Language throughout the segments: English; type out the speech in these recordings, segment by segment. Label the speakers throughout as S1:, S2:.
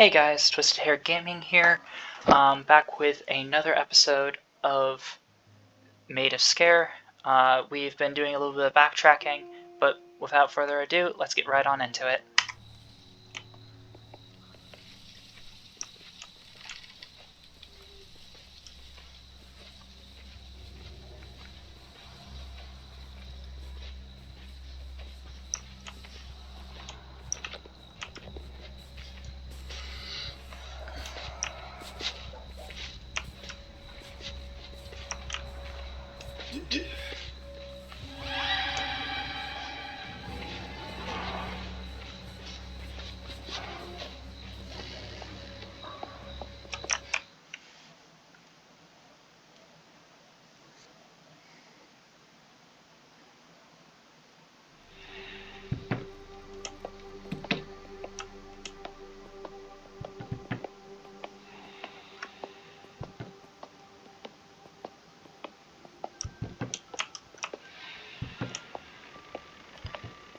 S1: Hey guys, Twisted Hair Gaming here, back with another episode of Maid of Sker. We've been doing a little bit of backtracking, but without further ado, let's get right on into it.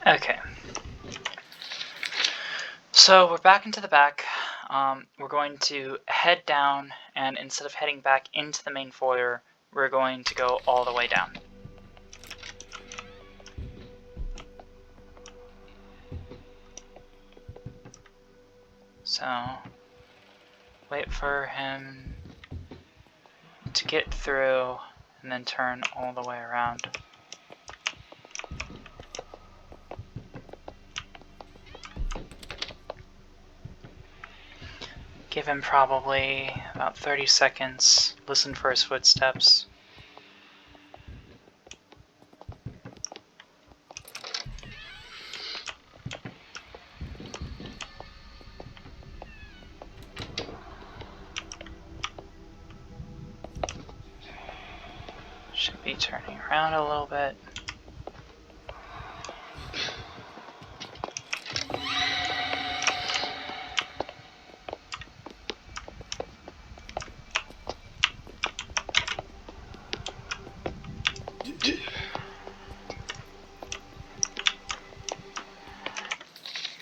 S1: Okay. So we're back into the back. We're going to head down, and instead of heading back into the main foyer, we're going to go all the way down. So, wait for him to get through, and then turn all the way around. Give him probably about 30 seconds, listen for his footsteps. Should be turning around a little bit.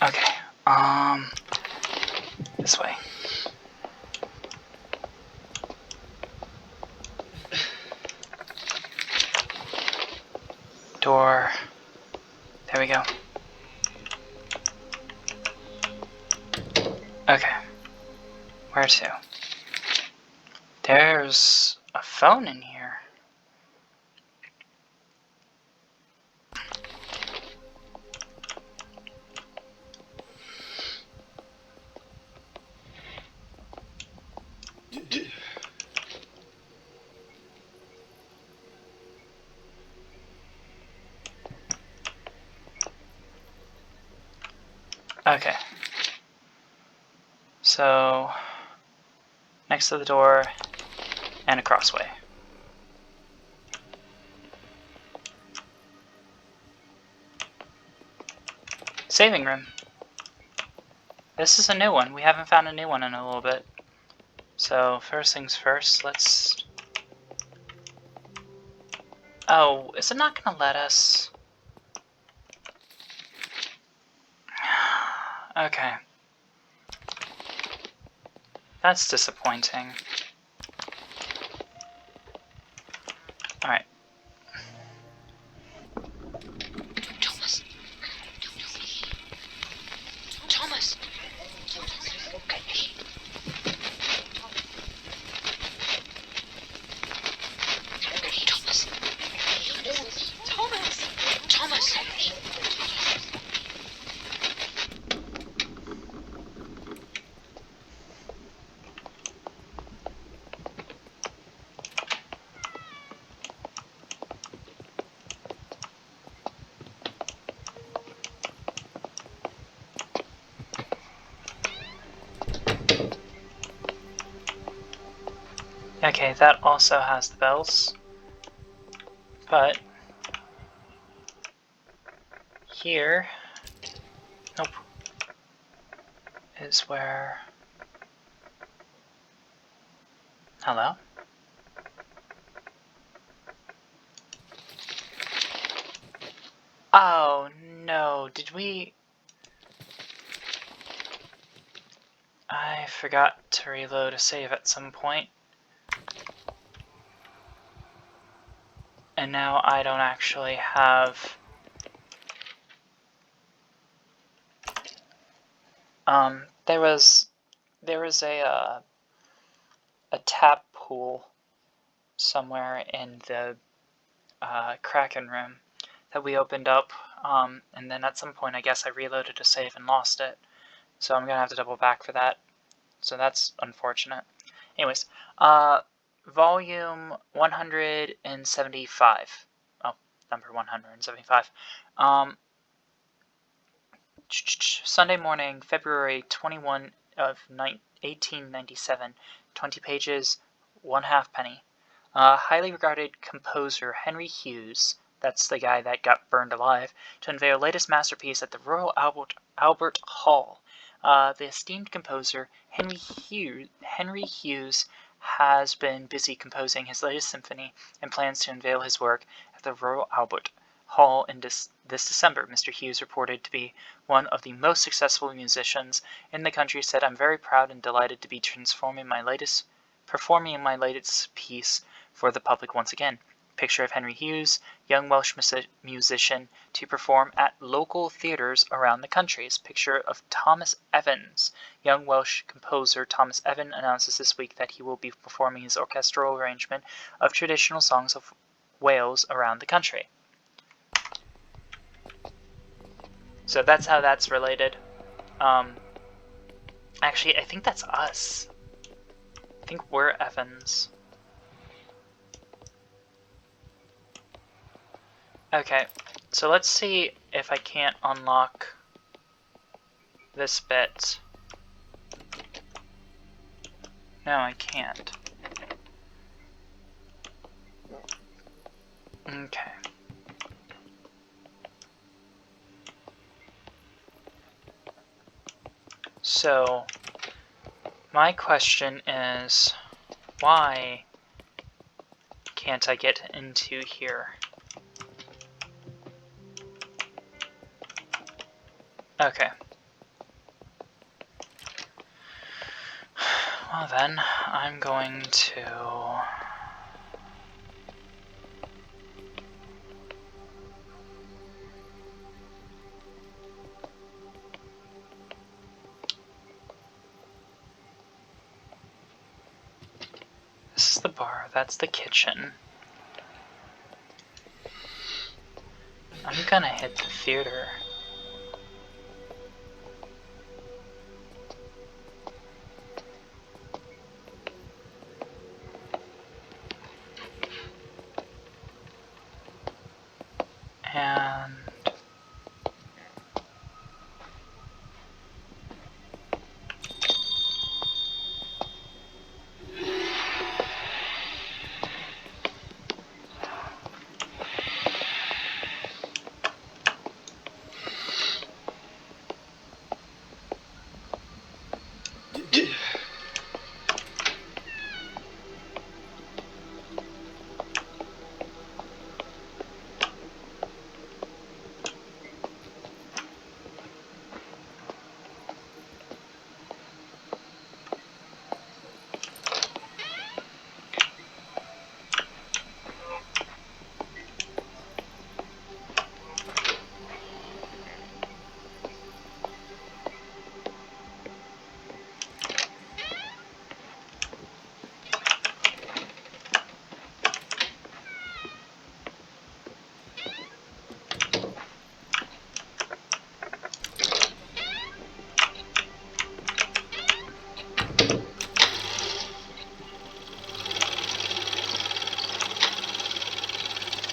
S1: Okay, this way. Door. There we go. Okay. Where to? There's a phone in here. Okay. So, next to the door, and a crossway. Saving room. This is a new one. We haven't found a new one in a little bit. So, first things first, let's... Oh, is it not gonna let us? Okay. That's disappointing. Alright.
S2: Thomas. Thomas. Thomas.
S1: Okay, that also has the bells. But here, nope, is where... Hello? Oh no, did we... I forgot to reload a save at some point. And now I don't actually have... there was a tap pool somewhere in the Kraken room that we opened up, and then at some point I guess I reloaded a save and lost it, so I'm gonna have to double back for that, so that's unfortunate. Anyways, volume 175, oh, number 175, Sunday morning, February 21 of 1897, 20 pages, 1/2 penny. Highly regarded composer Henry Hughes, that's the guy that got burned alive, to unveil latest masterpiece at the Royal Albert Hall. The esteemed composer Henry Hughes has been busy composing his latest symphony and plans to unveil his work at the Royal Albert Hall in this December. Mr. Hughes, reported to be one of the most successful musicians in the country, said, "I'm very proud and delighted to be performing my latest piece for the public once again." Picture of Henry Hughes, young Welsh musician, to perform at local theatres around the country. Picture of Thomas Evans. Young Welsh composer Thomas Evans announces this week that he will be performing his orchestral arrangement of traditional songs of Wales around the country. So that's how that's related. Actually, I think that's us. I think we're Evans. Okay, so let's see if I can't unlock this bit. No, I can't. Okay. So, my question is, why can't I get into here? Okay. Well then, I'm going to... This is the bar, that's the kitchen. I'm gonna hit the theater. And...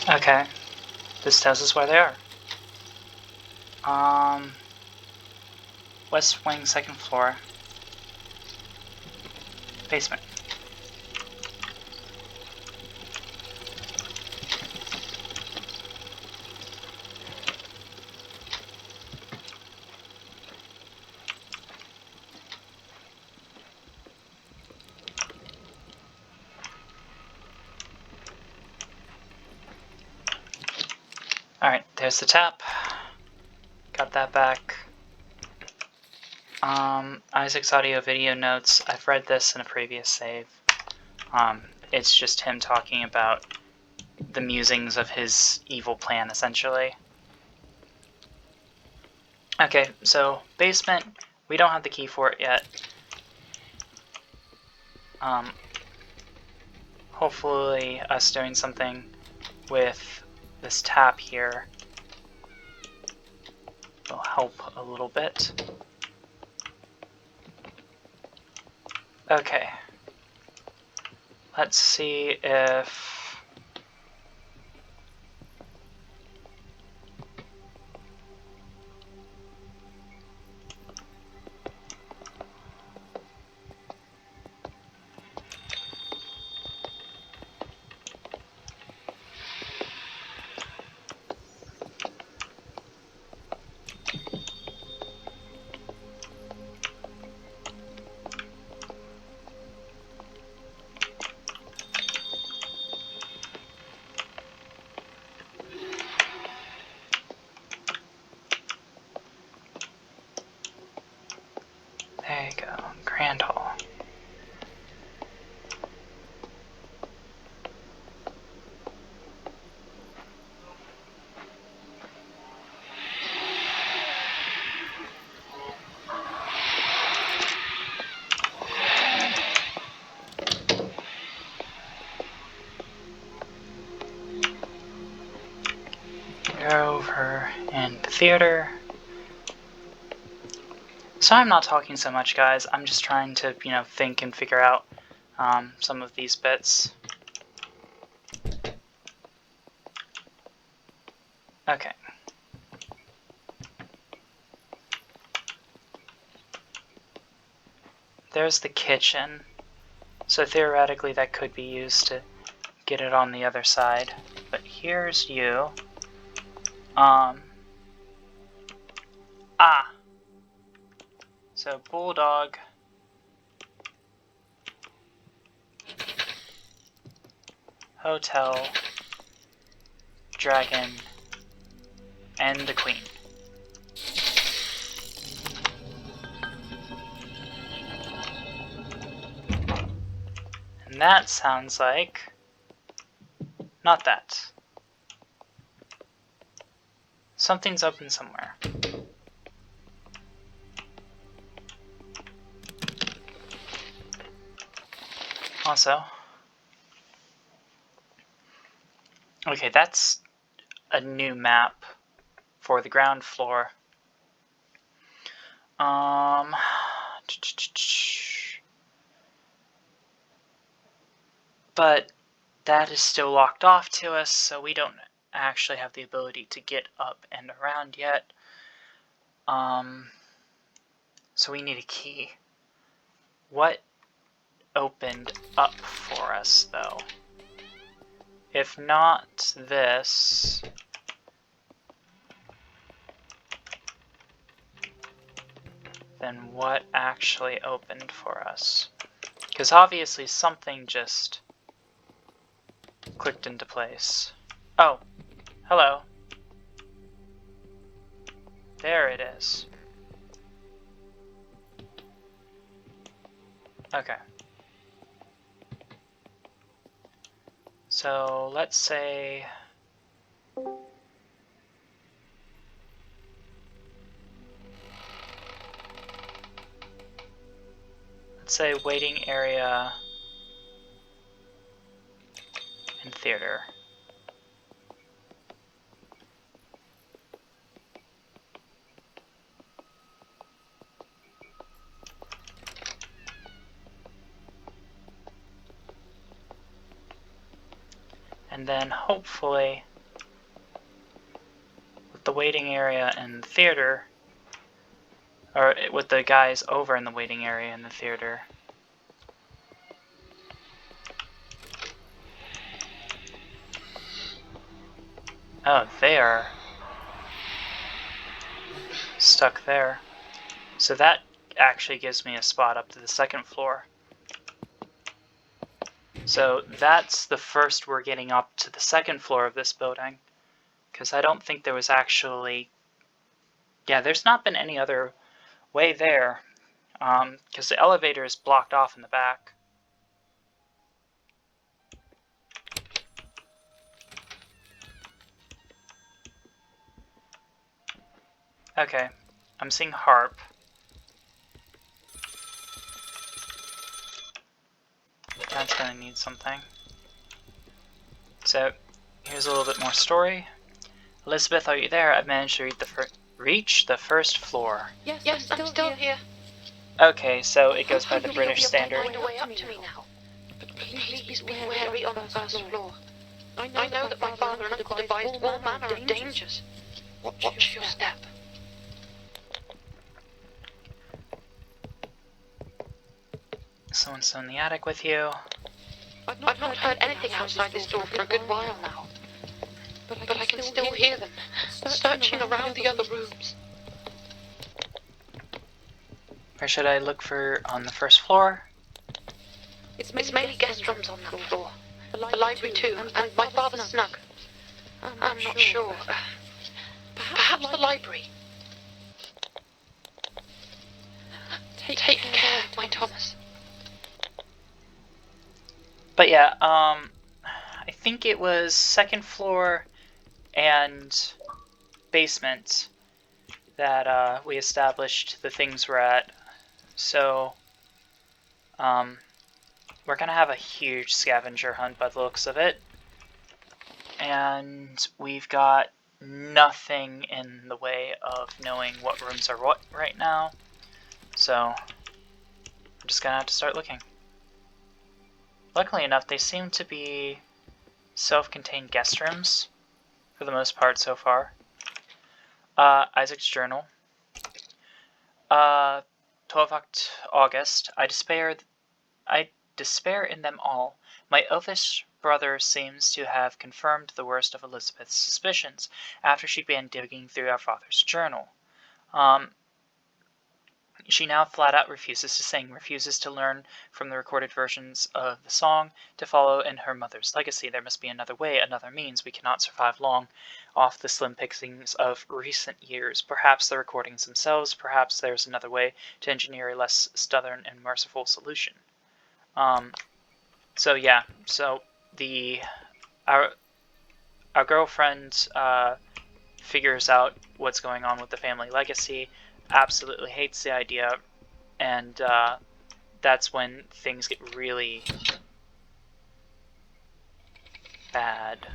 S1: Okay, this tells us where they are. West wing, 2nd floor. Basement. Alright, there's the tap. Got that back. Isaac's audio video notes. I've read this in a previous save. It's just him talking about the musings of his evil plan, essentially. Okay, so basement. We don't have the key for it yet. Hopefully us doing something with this tap here will help a little bit. Okay. Let's see if... There you go, Grand Hall. We're over in the theater. So I'm not talking so much, guys. I'm just trying to, think and figure out some of these bits. Okay. There's the kitchen. So theoretically that could be used to get it on the other side. But here's you. So Bulldog. Hotel. Dragon. And the Queen. And that sounds like... not that. Something's open somewhere. Also... okay, that's a new map for the ground floor. But that is still locked off to us, so we don't actually have the ability to get up and around yet. So we need a key. What opened up for us, though? If not this... then what actually opened for us? Because obviously something just clicked into place. Oh, hello. There it is. Okay. So let's say... let's say waiting area and theater. And then hopefully with the waiting area and the theater, or with the guys over in the waiting area in the theater, oh, they are stuck there. So that actually gives me a spot up to the second floor. So that's the first we're getting up to the second floor of this building. Because I don't think there was actually... yeah, there's not been any other way there because the elevator is blocked off in the back. Okay, I'm seeing harp. That's gonna need something. So, here's a little bit more story. Elizabeth, are you there? I've managed to reach the first floor.
S2: Yes, I'm still here.
S1: Okay, so it goes by the British
S2: You'll
S1: standard.
S2: find a way up to me now. But please be wary on the first floor. I know that my father and uncle devised all manner of dangers. Watch your step.
S1: Someone's in the attic with you.
S2: I've not heard anything outside this door for a good while now. But I can still hear them, searching around the other rooms.
S1: Where should I look for on the first floor?
S2: It's mainly guest rooms on that floor. The library too, and my father's snug. I'm not sure. Perhaps the library. Take care, my Thomas.
S1: But yeah, I think it was second floor and basement that we established the things we're at. So, we're gonna have a huge scavenger hunt by the looks of it. And we've got nothing in the way of knowing what rooms are what right now. So, we're just gonna have to start looking. Luckily enough, they seem to be self-contained guest rooms for the most part so far. Isaac's journal. 12th August. I despair in them all. My elfish brother seems to have confirmed the worst of Elizabeth's suspicions after she began digging through our father's journal. She now flat out refuses to sing, refuses to learn from the recorded versions of the song, to follow in her mother's legacy. There must be another way, another means. We cannot survive long off the slim pickings of recent years. Perhaps the recordings themselves, perhaps there's another way to engineer a less stubborn and merciful solution. So yeah, so our girlfriend figures out what's going on with the family legacy, absolutely hates the idea, and that's when things get really bad.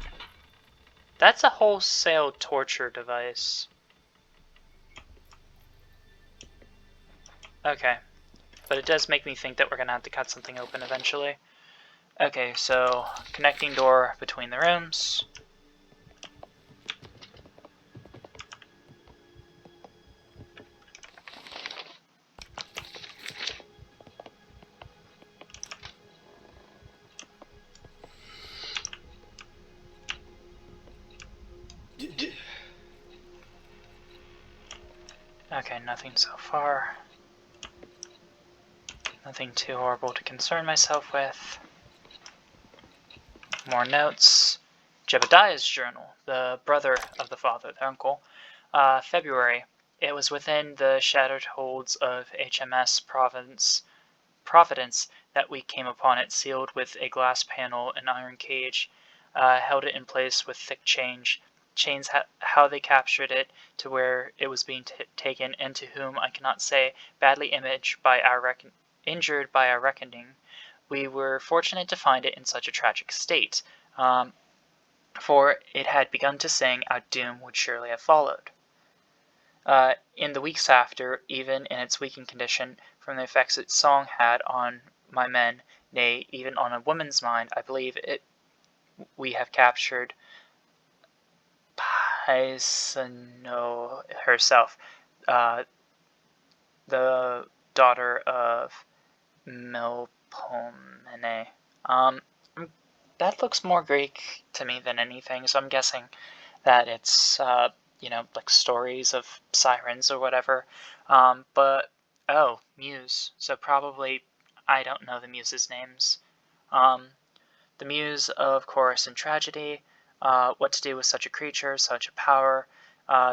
S1: That's a wholesale torture device. Okay, but it does make me think that we're gonna have to cut something open eventually. Okay, so connecting door between the rooms. Okay, nothing so far. Nothing too horrible to concern myself with. More notes. Jebediah's journal, the brother of the father, the uncle. February. It was within the shattered holds of HMS Providence that we came upon it, sealed with a glass panel and iron cage. Held it in place with thick chains. How they captured it to where it was being taken, and to whom I cannot say, badly injured by our reckoning. We were fortunate to find it in such a tragic state, for it had begun to sing, our doom would surely have followed. In the weeks after, even in its weakened condition, from the effects its song had on my men, nay, even on a woman's mind, I believe we have captured Paisano herself, the daughter of Melpomene. That looks more Greek to me than anything, so I'm guessing that it's, like stories of sirens or whatever. Oh, Muse. So probably, I don't know the Muses' names. The Muse of Chorus and Tragedy, what to do with such a creature, such a power,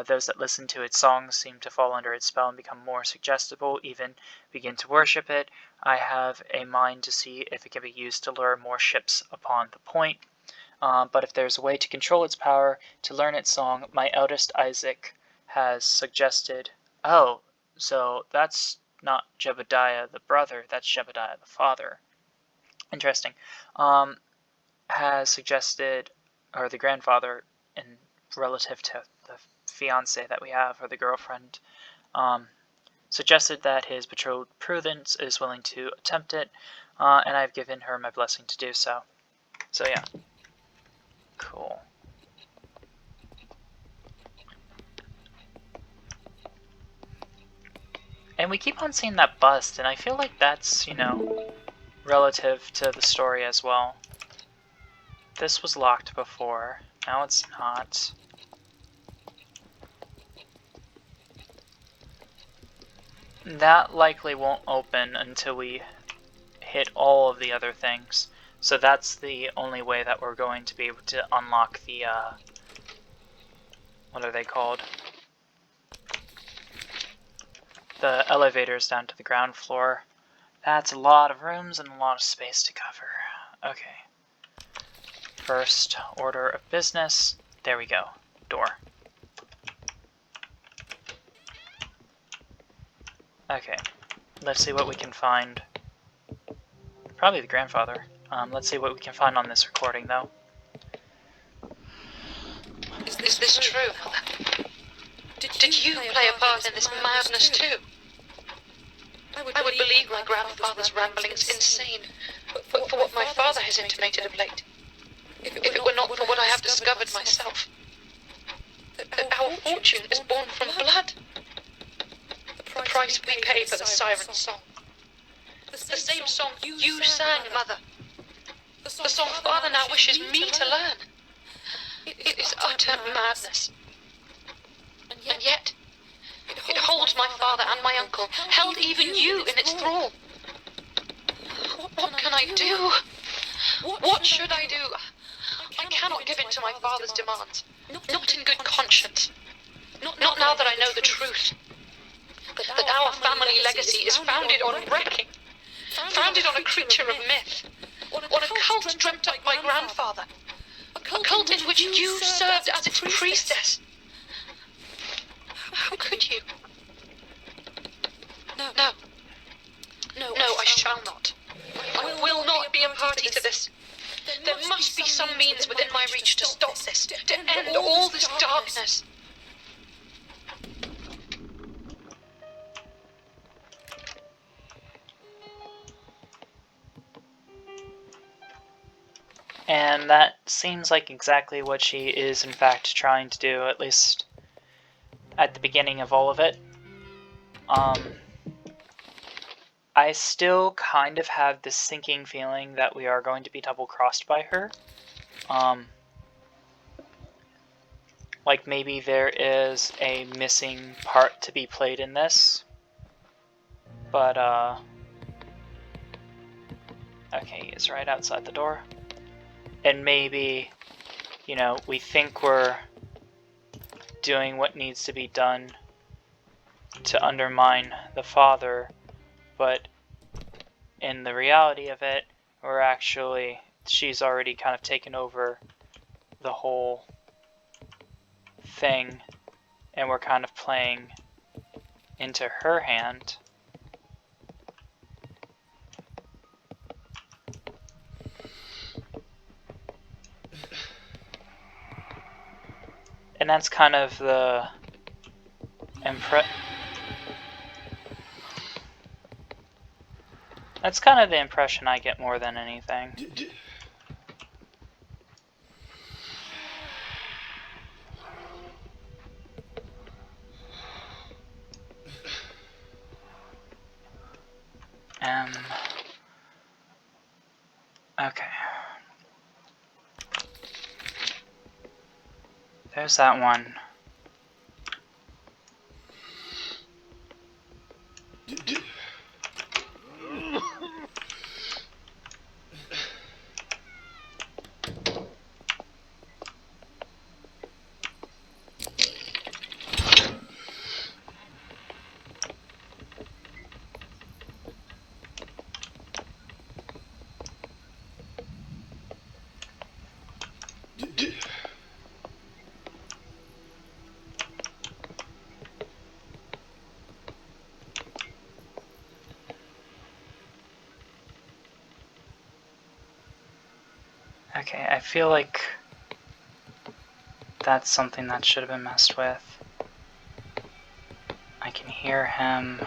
S1: Those that listen to its songs seem to fall under its spell and become more suggestible, even begin to worship it. I have a mind to see if it can be used to lure more ships upon the point. But if there's a way to control its power, to learn its song, my eldest Isaac has suggested... Oh, so that's not Jebediah the brother, that's Jebediah the father. Interesting. Has suggested, or the grandfather, in relative to the fiance that we have, or the girlfriend, suggested that his betrothed Prudence is willing to attempt it, and I've given her my blessing to do so. So yeah. Cool. And we keep on seeing that bust, and I feel like that's, relative to the story as well. This was locked before, now it's not. That likely won't open until we hit all of the other things. So that's the only way that we're going to be able to unlock the, what are they called? The elevators down to the ground floor. That's a lot of rooms and a lot of space to cover. Okay. First order of business. There we go. Door. Okay. Let's see what we can find. Probably the grandfather. Let's see what we can find on this recording, though.
S2: Is this true, Mother? Did you play a part in this madness too? I would believe my grandfather's ramblings insane, but for what my father has intimated of late. If it were not for what I have discovered myself, that our fortune is born from blood. The price we pay for the siren song. The same song you sang, Mother. The song Father now wishes me to learn. It is utter madness. And yet, it holds my father and my uncle, held even you in its thrall. What can I do? What should I do? I cannot give in to my father's demands. Not in good conscience. Not now that I know the truth. That our family legacy is founded on wrecking. Founded on a creature of myth. On a cult dreamt up by grandfather. A cult in which you served as its priestess. How could you? No, I shall not. I will not be a party to this. There must be some means within my reach to stop this, to end all this darkness.
S1: And that seems like exactly what she is in fact trying to do, at least at the beginning of all of it. I still kind of have this sinking feeling that we are going to be double-crossed by her. Like maybe there is a missing part to be played in this. But, okay, he's right outside the door. And maybe, we think we're doing what needs to be done to undermine the father, but in the reality of it, she's already kind of taken over the whole thing, and we're kind of playing into her hand. And that's kind of the impression I get more than anything. Okay. There's that one. Okay, I feel like that's something that should have been messed with. I can hear him.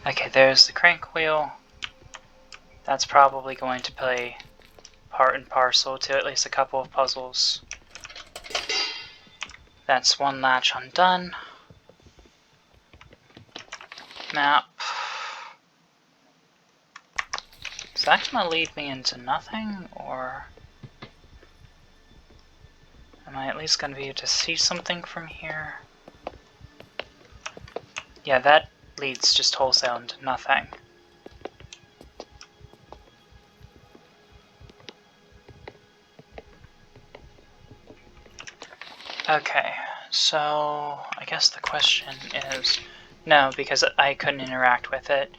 S1: Okay, there's the crank wheel. That's probably going to play part and parcel to at least a couple of puzzles. That's one latch undone. Map. Is that going to lead me into nothing, or am I at least going to be able to see something from here? Yeah, that leads just wholesale into nothing. Okay, so I guess the question is no, because I couldn't interact with it,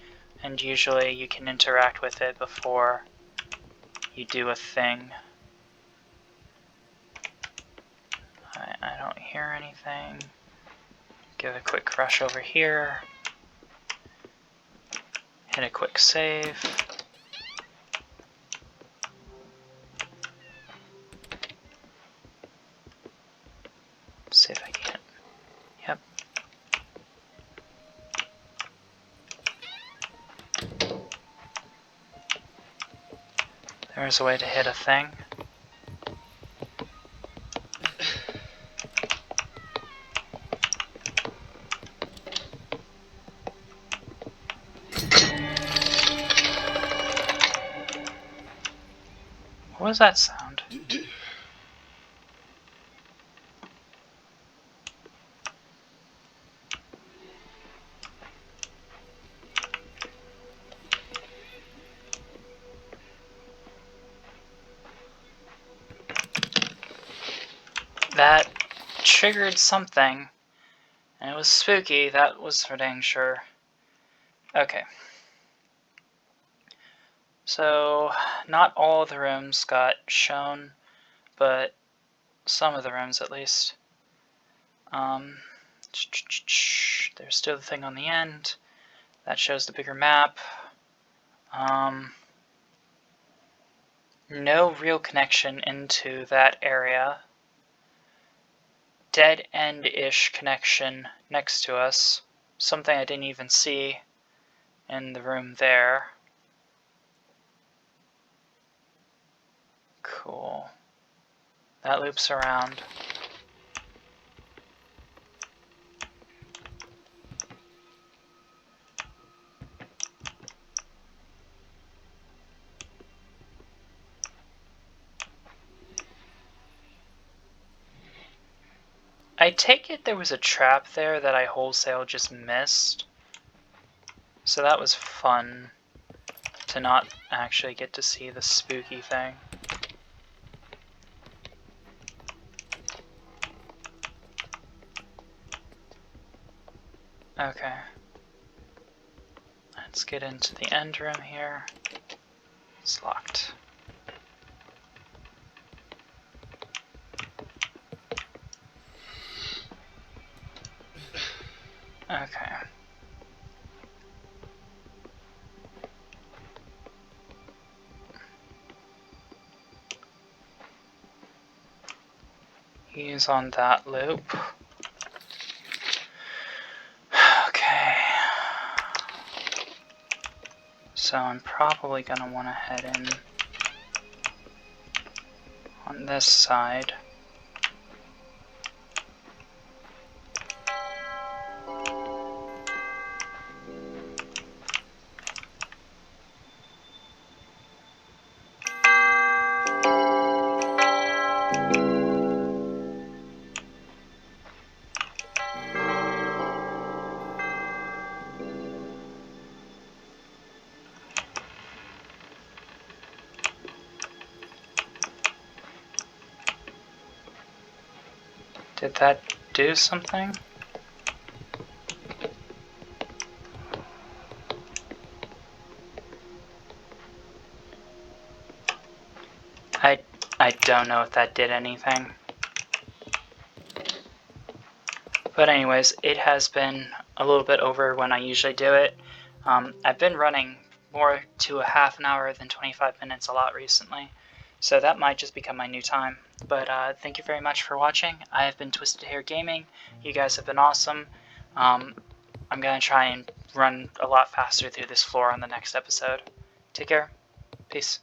S1: and usually you can interact with it before you do a thing. I don't hear anything. Give a quick rush over here. Hit a quick save. See if I can. Yep. There's a way to hit a thing. What was that sound? That triggered something, and it was spooky, that was for dang sure. Okay. So, not all of the rooms got shown, but some of the rooms at least. There's still the thing on the end. That shows the bigger map. No real connection into that area. Dead end-ish connection next to us. Something I didn't even see in the room there. Cool. That loops around. I take it there was a trap there that I wholesale just missed. So that was fun to not actually get to see the spooky thing. Okay. Let's get into the end room here. It's locked. Okay. He's on that loop. Okay. So I'm probably gonna want to head in on this side. Did that do something? I don't know if that did anything. But anyways, it has been a little bit over when I usually do it. I've been running more to a half an hour than 25 minutes a lot recently, so that might just become my new time. But thank you very much for watching. I have been Twisted Hair Gaming. You guys have been awesome. I'm going to try and run a lot faster through this floor on the next episode. Take care. Peace.